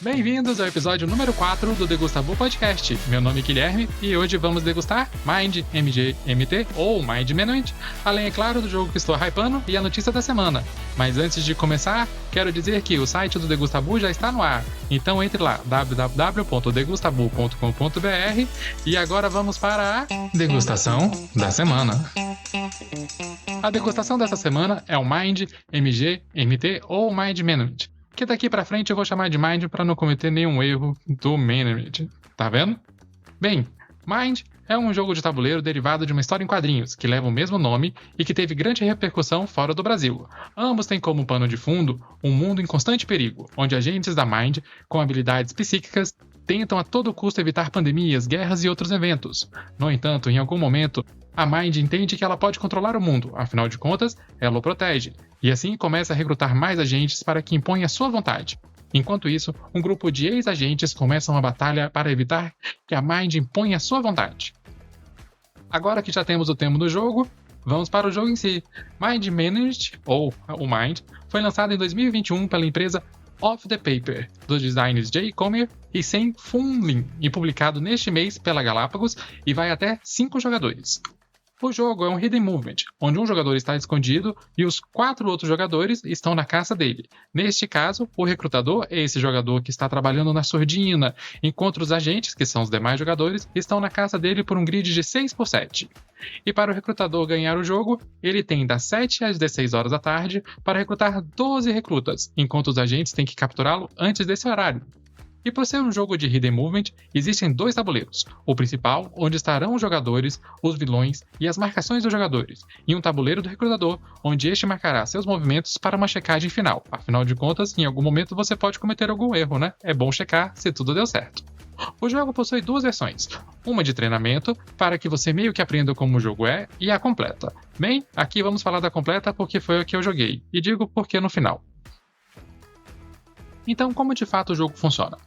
Bem-vindos ao episódio número 4 do Degustabu Podcast. Meu nome é Guilherme e hoje vamos degustar Mind, MG, MT ou Mind Management, além, é claro, do jogo que estou hypando e a notícia da semana. Mas antes de começar, quero dizer que o site do Degustabu já está no ar, então entre lá, www.degustabu.com.br, e agora vamos para a degustação da semana. A degustação dessa semana é o Mind, MG, MT ou Mind Management, que daqui pra frente eu vou chamar de Mind para não cometer nenhum erro do Management, tá vendo? Bem, Mind é um jogo de tabuleiro derivado de uma história em quadrinhos, que leva o mesmo nome e que teve grande repercussão fora do Brasil. Ambos têm como pano de fundo um mundo em constante perigo, onde agentes da Mind, com habilidades psíquicas, tentam a todo custo evitar pandemias, guerras e outros eventos. No entanto, em algum momento, a Mind entende que ela pode controlar o mundo, afinal de contas, ela o protege, e assim começa a recrutar mais agentes para que imponha sua vontade. Enquanto isso, um grupo de ex-agentes começa uma batalha para evitar que a Mind imponha sua vontade. Agora que já temos o tema do jogo, vamos para o jogo em si. Mind Managed, ou o Mind, foi lançado em 2021 pela empresa Off the Paper, dos designers Jay Comer e Sam Funlin, e publicado neste mês pela Galápagos e vai até 5 jogadores. O jogo é um hidden movement, onde um jogador está escondido e os 4 outros jogadores estão na caça dele. Neste caso, o recrutador é esse jogador que está trabalhando na surdina, enquanto os agentes, que são os demais jogadores, estão na caça dele por um grid de 6x7. E para o recrutador ganhar o jogo, ele tem das 7 às 16 horas da tarde para recrutar 12 recrutas, enquanto os agentes têm que capturá-lo antes desse horário. E por ser um jogo de hidden movement, existem 2 tabuleiros. O principal, onde estarão os jogadores, os vilões e as marcações dos jogadores, e um tabuleiro do recrutador, onde este marcará seus movimentos para uma checagem final. Afinal de contas, em algum momento você pode cometer algum erro, né? É bom checar se tudo deu certo. O jogo possui 2 versões, uma de treinamento, para que você meio que aprenda como o jogo é, e a completa. Bem, aqui vamos falar da completa porque foi a que eu joguei, e digo porque no final. Então, como de fato o jogo funciona?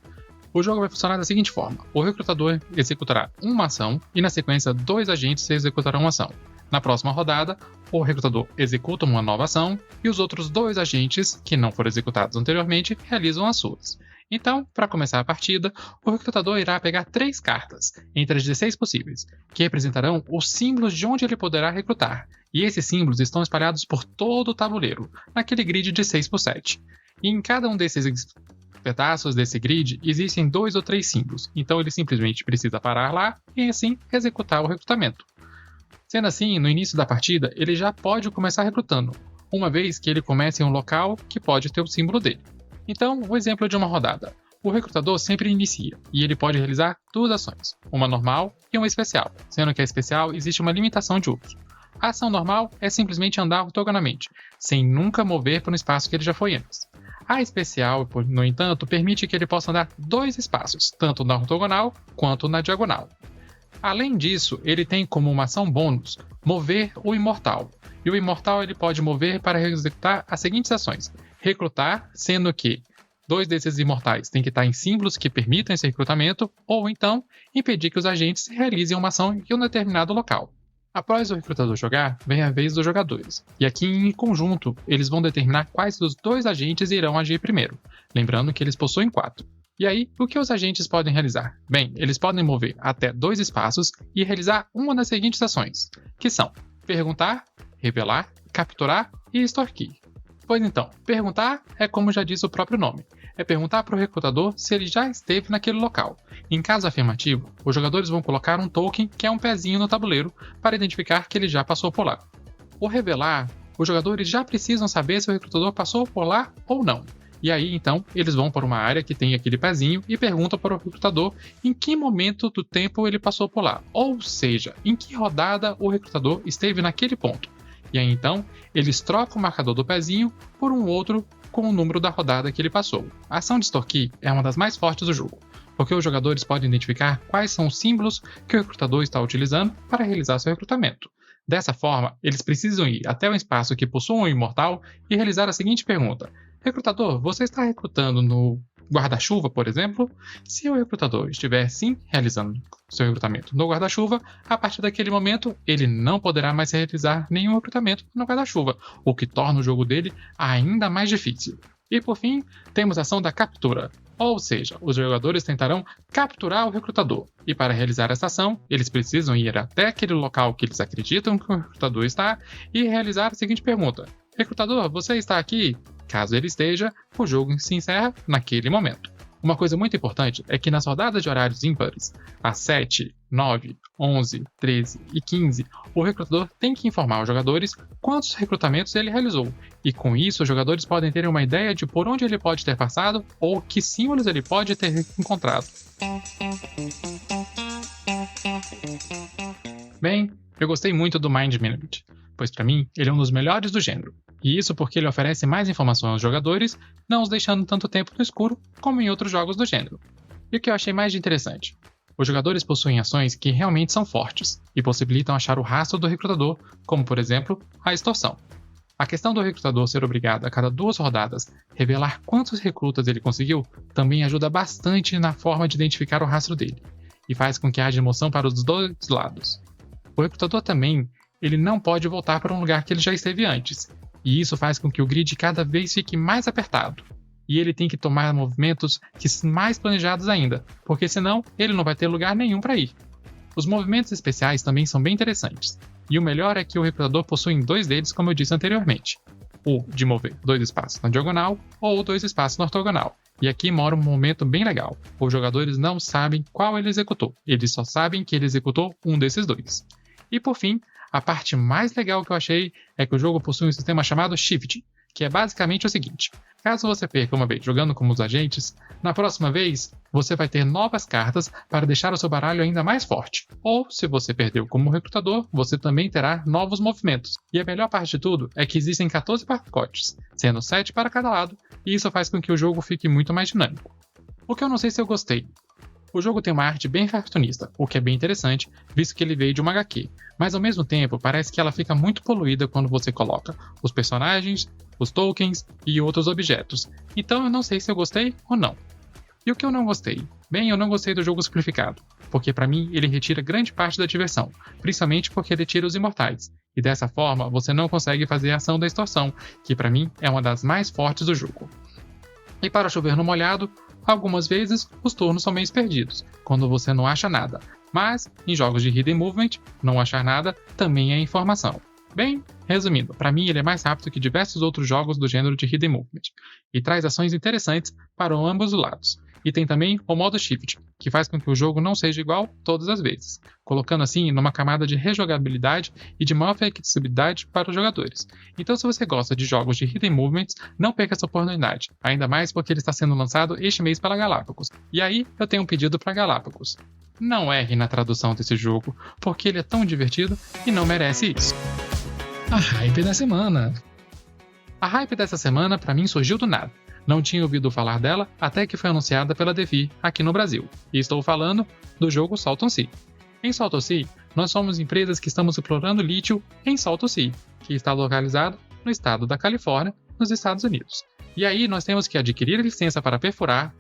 O jogo vai funcionar da seguinte forma: o recrutador executará uma ação e na sequência 2 agentes executarão uma ação. Na próxima rodada, o recrutador executa uma nova ação e os outros 2 agentes, que não foram executados anteriormente, realizam as suas. Então, para começar a partida, o recrutador irá pegar 3 cartas, entre as 16 possíveis, que representarão os símbolos de onde ele poderá recrutar, e esses símbolos estão espalhados por todo o tabuleiro, naquele grid de 6x7. E em cada um desses pedaços desse grid existem 2 ou 3 símbolos, então ele simplesmente precisa parar lá e assim executar o recrutamento. Sendo assim, no início da partida, ele já pode começar recrutando, uma vez que ele comece em um local que pode ter o símbolo dele. Então, o exemplo de uma rodada. O recrutador sempre inicia, e ele pode realizar 2 ações, uma normal e uma especial, sendo que a especial existe uma limitação de uso. A ação normal é simplesmente andar ortogonalmente, sem nunca mover para um espaço que ele já foi antes. A especial, no entanto, permite que ele possa andar 2 espaços, tanto na ortogonal quanto na diagonal. Além disso, ele tem como uma ação bônus mover o imortal. E o imortal ele pode mover para executar as seguintes ações: recrutar, sendo que 2 desses imortais têm que estar em símbolos que permitam esse recrutamento, ou então impedir que os agentes realizem uma ação em um determinado local. Após o recrutador jogar, vem a vez dos jogadores, e aqui em conjunto eles vão determinar quais dos 2 agentes irão agir primeiro, lembrando que eles possuem 4. E aí, o que os agentes podem realizar? Bem, eles podem mover até 2 espaços e realizar uma das seguintes ações, que são perguntar, revelar, capturar e extorquir. Pois então, perguntar é como já diz o próprio nome, é perguntar para o recrutador se ele já esteve naquele local. Em caso afirmativo, os jogadores vão colocar um token, que é um pezinho no tabuleiro, para identificar que ele já passou por lá. O revelar, os jogadores já precisam saber se o recrutador passou por lá ou não. E aí, então, eles vão para uma área que tem aquele pezinho e perguntam para o recrutador em que momento do tempo ele passou por lá. Ou seja, em que rodada o recrutador esteve naquele ponto. E aí, então, eles trocam o marcador do pezinho por um outro com o número da rodada que ele passou. A ação de extorquir é uma das mais fortes do jogo, porque os jogadores podem identificar quais são os símbolos que o recrutador está utilizando para realizar seu recrutamento. Dessa forma, eles precisam ir até um espaço que possua um imortal e realizar a seguinte pergunta: recrutador, você está recrutando no guarda-chuva, por exemplo? Se o recrutador estiver sim realizando seu recrutamento no guarda-chuva, a partir daquele momento ele não poderá mais realizar nenhum recrutamento no guarda-chuva, o que torna o jogo dele ainda mais difícil. E por fim, temos a ação da captura. Ou seja, os jogadores tentarão capturar o recrutador, e para realizar essa ação, eles precisam ir até aquele local que eles acreditam que o recrutador está e realizar a seguinte pergunta: recrutador, você está aqui? Caso ele esteja, o jogo se encerra naquele momento. Uma coisa muito importante é que nas rodadas de horários ímpares, às 7, 9, 11, 13 e 15, o recrutador tem que informar os jogadores quantos recrutamentos ele realizou, e com isso os jogadores podem ter uma ideia de por onde ele pode ter passado ou que símbolos ele pode ter encontrado. Bem, eu gostei muito do Mind Minute, pois para mim ele é um dos melhores do gênero. E isso porque ele oferece mais informações aos jogadores, não os deixando tanto tempo no escuro como em outros jogos do gênero. E o que eu achei mais interessante? Os jogadores possuem ações que realmente são fortes e possibilitam achar o rastro do recrutador, como por exemplo, a extorsão. A questão do recrutador ser obrigado a cada 2 rodadas revelar quantos recrutas ele conseguiu também ajuda bastante na forma de identificar o rastro dele, e faz com que haja emoção para os dois lados. O recrutador também, ele não pode voltar para um lugar que ele já esteve antes, e isso faz com que o grid cada vez fique mais apertado. E ele tem que tomar movimentos mais planejados ainda, porque senão ele não vai ter lugar nenhum para ir. Os movimentos especiais também são bem interessantes, e o melhor é que o recrutador possui 2 deles, como eu disse anteriormente. O de mover 2 espaços na diagonal ou 2 espaços na ortogonal. E aqui mora um momento bem legal. Os jogadores não sabem qual ele executou, eles só sabem que ele executou um desses 2. E por fim, a parte mais legal que eu achei é que o jogo possui um sistema chamado Shift, que é basicamente o seguinte: caso você perca uma vez jogando como os agentes, na próxima vez você vai ter novas cartas para deixar o seu baralho ainda mais forte. Ou, se você perdeu como recrutador, você também terá novos movimentos. E a melhor parte de tudo é que existem 14 pacotes, sendo 7 para cada lado, e isso faz com que o jogo fique muito mais dinâmico. O que eu não sei se eu gostei. O jogo tem uma arte bem cartunista, o que é bem interessante, visto que ele veio de uma HQ, mas ao mesmo tempo parece que ela fica muito poluída quando você coloca os personagens, os tokens e outros objetos, então eu não sei se eu gostei ou não. E o que eu não gostei? Bem, eu não gostei do jogo simplificado, porque para mim ele retira grande parte da diversão, principalmente porque ele tira os imortais, e dessa forma você não consegue fazer a ação da extorsão, que para mim é uma das mais fortes do jogo. E para chover no molhado, algumas vezes os turnos são bem perdidos, quando você não acha nada, mas em jogos de Hidden Movement, não achar nada também é informação. Bem, resumindo, para mim ele é mais rápido que diversos outros jogos do gênero de Hidden Movement, e traz ações interessantes para ambos os lados. E tem também o modo Shift, que faz com que o jogo não seja igual todas as vezes, colocando assim numa camada de rejogabilidade e de maior flexibilidade para os jogadores. Então, se você gosta de jogos de Hidden Movements, não perca essa oportunidade, ainda mais porque ele está sendo lançado este mês pela Galápagos. E aí, eu tenho um pedido para Galápagos: não erre na tradução desse jogo, porque ele é tão divertido e não merece isso. A hype da semana. A hype dessa semana para mim surgiu do nada. Não tinha ouvido falar dela até que foi anunciada pela Devir aqui no Brasil. E estou falando do jogo Salton Sea. Em Salton Sea, nós somos empresas que estamos explorando lítio em Salton Sea, que está localizado no estado da Califórnia, nos Estados Unidos. E aí nós temos que adquirir licença para perfurar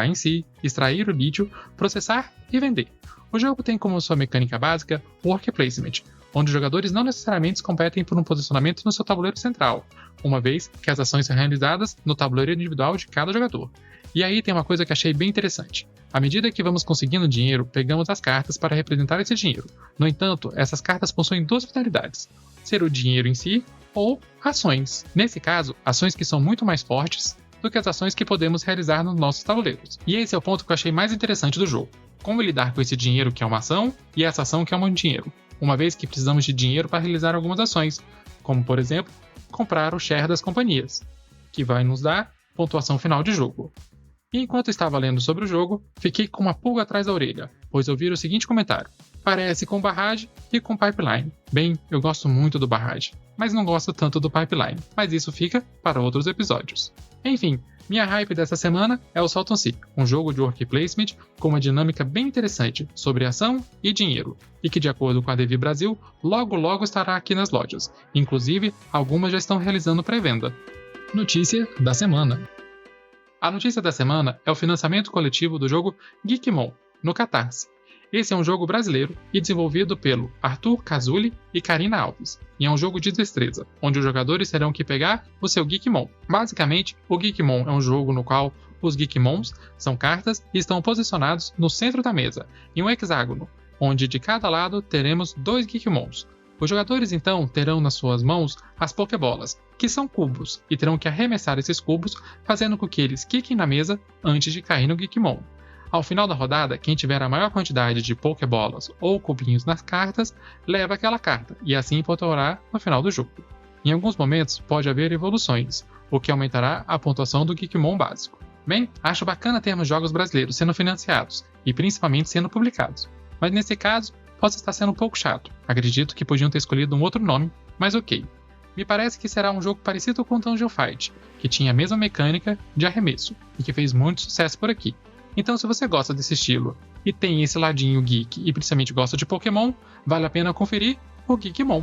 em si, extrair o lítio, processar e vender. O jogo tem como sua mecânica básica o Work Placement, onde os jogadores não necessariamente competem por um posicionamento no seu tabuleiro central, uma vez que as ações são realizadas no tabuleiro individual de cada jogador. E aí tem uma coisa que achei bem interessante. À medida que vamos conseguindo dinheiro, pegamos as cartas para representar esse dinheiro. No entanto, essas cartas possuem 2 finalidades: ser o dinheiro em si ou ações. Nesse caso, ações que são muito mais fortes do que as ações que podemos realizar nos nossos tabuleiros. E esse é o ponto que eu achei mais interessante do jogo. Como lidar com esse dinheiro que é uma ação e essa ação que é um dinheiro, uma vez que precisamos de dinheiro para realizar algumas ações, como por exemplo, comprar o share das companhias, que vai nos dar pontuação final de jogo. E enquanto estava lendo sobre o jogo, fiquei com uma pulga atrás da orelha, pois ouvi o seguinte comentário: parece com Barrage e com Pipeline. Bem, eu gosto muito do Barrage, mas não gosto tanto do Pipeline, mas isso fica para outros episódios. Enfim, minha hype dessa semana é o Salton Sea, um jogo de work placement com uma dinâmica bem interessante sobre ação e dinheiro, e que de acordo com a Devir Brasil, logo estará aqui nas lojas. Inclusive, algumas já estão realizando pré-venda. Notícia da semana. A notícia da semana é o financiamento coletivo do jogo Geekmon, no Catarse. Esse é um jogo brasileiro e desenvolvido pelo Arthur Cazuli e Karina Alves, e é um jogo de destreza, onde os jogadores terão que pegar o seu Geekmon. Basicamente, o Geekmon é um jogo no qual os Geekmons são cartas e estão posicionados no centro da mesa, em um hexágono, onde de cada lado teremos 2 Geekmons. Os jogadores então terão nas suas mãos as Pokébolas, que são cubos, e terão que arremessar esses cubos, fazendo com que eles quiquem na mesa antes de cair no Geekmon. Ao final da rodada, quem tiver a maior quantidade de Pokébolas ou cubinhos nas cartas, leva aquela carta, e assim pontuará no final do jogo. Em alguns momentos, pode haver evoluções, o que aumentará a pontuação do Geekmon básico. Bem, acho bacana termos jogos brasileiros sendo financiados, e principalmente sendo publicados. Mas nesse caso, possa estar sendo um pouco chato. Acredito que podiam ter escolhido um outro nome, mas ok. Me parece que será um jogo parecido com Dungeon Fight, que tinha a mesma mecânica de arremesso, e que fez muito sucesso por aqui. Então, se você gosta desse estilo e tem esse ladinho geek e principalmente gosta de Pokémon, vale a pena conferir o Geekmon.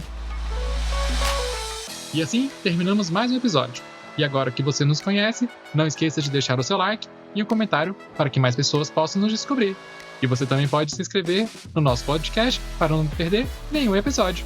E assim, terminamos mais um episódio. E agora que você nos conhece, não esqueça de deixar o seu like e um comentário para que mais pessoas possam nos descobrir. E você também pode se inscrever no nosso podcast para não perder nenhum episódio.